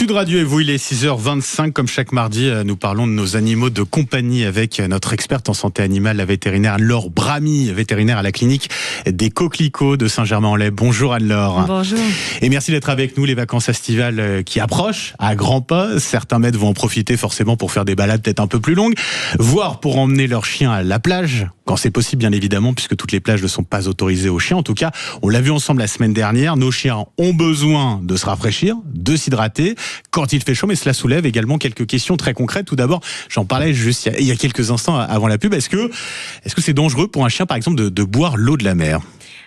Sud Radio et vous, il est 6h25. Comme chaque mardi, nous parlons de nos animaux de compagnie avec notre experte en santé animale, la vétérinaire Anne-Laure Bramy, vétérinaire à la clinique des Coquelicots de Saint-Germain-en-Laye. Bonjour Anne-Laure. Bonjour. Et merci d'être avec nous. Les vacances estivales qui approchent à grands pas. Certains maîtres vont en profiter forcément pour faire des balades peut-être un peu plus longues, voire pour emmener leur chien à la plage, quand c'est possible bien évidemment, puisque toutes les plages ne sont pas autorisées aux chiens. En tout cas, on l'a vu ensemble la semaine dernière, nos chiens ont besoin de se rafraîchir, de s'hydrater quand il fait chaud, mais cela soulève également quelques questions très concrètes. Tout d'abord, j'en parlais juste il y a quelques instants avant la pub, est-ce que c'est dangereux pour un chien par exemple de boire l'eau de la mer ?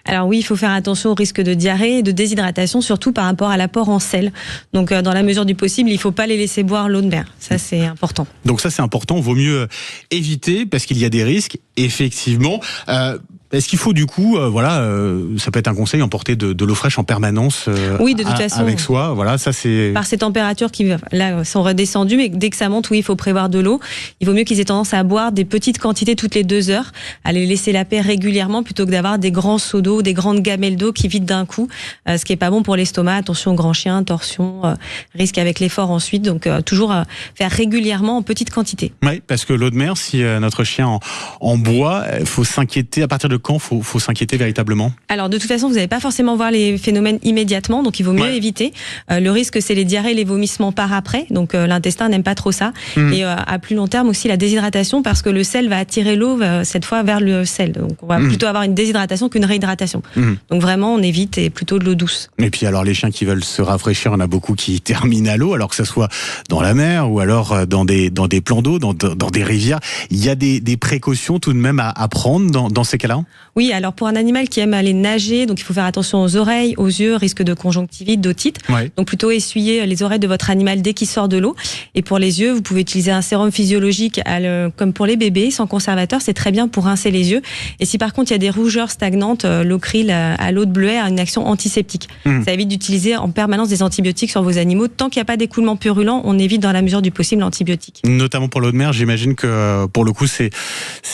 Alors oui, il faut faire attention au risque de diarrhée et de déshydratation, surtout par rapport à l'apport en sel. Donc dans la mesure du possible, il ne faut pas les laisser boire l'eau de mer. Ça, c'est important. Donc ça, c'est important. Vaut mieux éviter parce qu'il y a des risques, effectivement. Est-ce qu'il faut du coup, ça peut être un conseil, emporter de l'eau fraîche en permanence oui, de toute façon, avec soi. Voilà, ça c'est. Par ces températures qui là sont redescendues, mais dès que ça monte, oui, il faut prévoir de l'eau. Il vaut mieux qu'ils aient tendance à boire des petites quantités toutes les 2 heures, à les laisser la paix régulièrement plutôt que d'avoir des grands seaux d'eau, des grandes gamelles d'eau qui vident d'un coup, ce qui est pas bon pour l'estomac. Attention aux grands chiens, torsion, risque avec l'effort ensuite. Donc toujours faire régulièrement en petites quantités. Oui, parce que l'eau de mer, si notre chien en boit, il faut s'inquiéter. À partir de quand faut s'inquiéter véritablement ? Alors de toute façon, vous n'allez pas forcément voir les phénomènes immédiatement, donc il vaut mieux éviter. Le risque, c'est les diarrhées, les vomissements par après, donc l'intestin n'aime pas trop ça. Et à plus long terme aussi la déshydratation, parce que le sel va attirer l'eau cette fois vers le sel. Donc on va plutôt avoir une déshydratation qu'une réhydratation. Donc vraiment, on évite et plutôt de l'eau douce. Et puis alors les chiens qui veulent se rafraîchir, on a beaucoup qui terminent à l'eau, alors que ce soit dans la mer ou alors dans des plans d'eau, dans des rivières. Il y a des précautions tout de même à prendre dans ces cas-là ? Oui, alors pour un animal qui aime aller nager, donc il faut faire attention aux oreilles, aux yeux, risque de conjonctivite, d'otite. Donc plutôt essuyer les oreilles de votre animal dès qu'il sort de l'eau. Et pour les yeux, vous pouvez utiliser un sérum physiologique comme pour les bébés, sans conservateur, c'est très bien pour rincer les yeux. Et si par contre il y a des rougeurs stagnantes, l'Ocril à l'eau de bleuet a une action antiseptique. Ça évite d'utiliser en permanence des antibiotiques sur vos animaux. Tant qu'il n'y a pas d'écoulement purulent, on évite dans la mesure du possible l'antibiotique. Notamment pour l'eau de mer, j'imagine que pour le coup c'est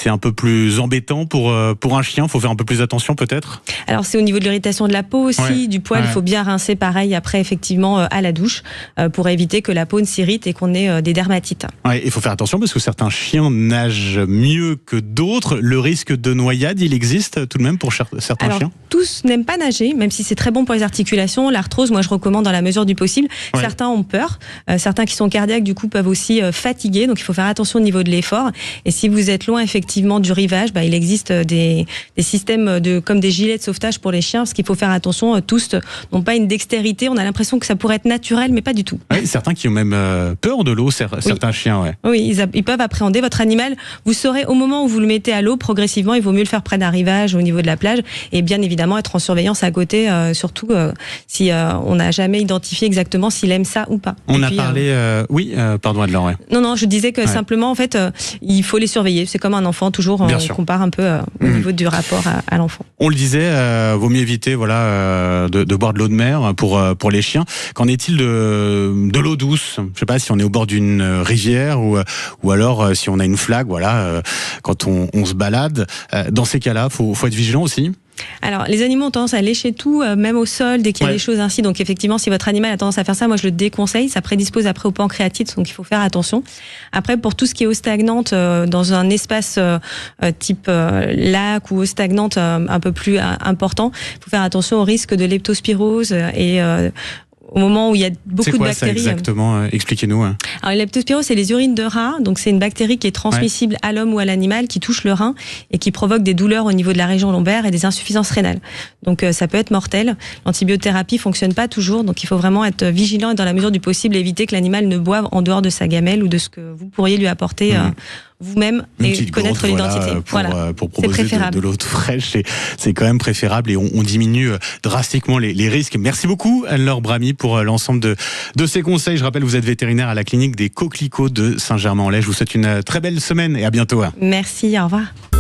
un peu plus embêtant pour un chien. Il faut faire un peu plus attention peut-être ? Alors c'est au niveau de l'irritation de la peau aussi, du poil, il faut bien rincer pareil après effectivement à la douche pour éviter que la peau ne s'irrite et qu'on ait des dermatites. Ouais, il faut faire attention parce que certains chiens nagent mieux que d'autres. Le risque de noyade, il existe tout de même pour certains chiens ? Tous n'aiment pas nager, même si c'est très bon pour les articulations. L'arthrose, moi je recommande dans la mesure du possible. Certains ont peur, certains qui sont cardiaques du coup peuvent aussi fatiguer, donc il faut faire attention au niveau de l'effort. Et si vous êtes loin effectivement du rivage, il existe des systèmes comme des gilets de sauvetage pour les chiens, parce qu'il faut faire attention, tous n'ont pas une dextérité, on a l'impression que ça pourrait être naturel, mais pas du tout. Oui, certains qui ont même peur de l'eau, certains chiens. Oui, ils peuvent appréhender votre animal. Vous saurez au moment où vous le mettez à l'eau, progressivement, il vaut mieux le faire près d'un rivage, au niveau de la plage, et bien évidemment être en surveillance à côté, surtout si on n'a jamais identifié exactement s'il aime ça ou pas. On a parlé... pardon Anne-Laure. Non, je disais que simplement, en fait, il faut les surveiller. C'est comme un enfant, toujours, on compare un peu au niveau du rapport à l'enfant. On le disait, vaut mieux éviter de boire de l'eau de mer pour les chiens. Qu'en est-il de l'eau douce ? Je ne sais pas si on est au bord d'une rivière ou alors si on a une flaque, quand on se balade. Dans ces cas-là, faut être vigilant aussi. Alors, les animaux ont tendance à lécher tout, même au sol, dès qu'il y a des choses ainsi. Donc, effectivement, si votre animal a tendance à faire ça, moi, je le déconseille. Ça prédispose après au pancréatite, donc il faut faire attention. Après, pour tout ce qui est eau stagnante, dans un espace type lac ou eau stagnante un peu plus important, il faut faire attention au risque de leptospirose et au moment où il y a beaucoup de bactéries. C'est quoi ça exactement ? Expliquez-nous. Alors, la leptospirose, c'est les urines de rat. Donc, c'est une bactérie qui est transmissible à l'homme ou à l'animal, qui touche le rein et qui provoque des douleurs au niveau de la région lombaire et des insuffisances rénales. Donc, ça peut être mortel. L'antibiothérapie fonctionne pas toujours. Donc, il faut vraiment être vigilant et dans la mesure du possible, éviter que l'animal ne boive en dehors de sa gamelle ou de ce que vous pourriez lui apporter vous-même et connaître l'identité. Pour proposer de l'eau fraîche, c'est quand même préférable et on diminue drastiquement les risques. Merci beaucoup Anne-Laure Bramy pour l'ensemble de ces conseils. Je rappelle, vous êtes vétérinaire à la clinique des Coquelicots de Saint-Germain-en-Laye. Je vous souhaite une très belle semaine et à bientôt. Merci, au revoir.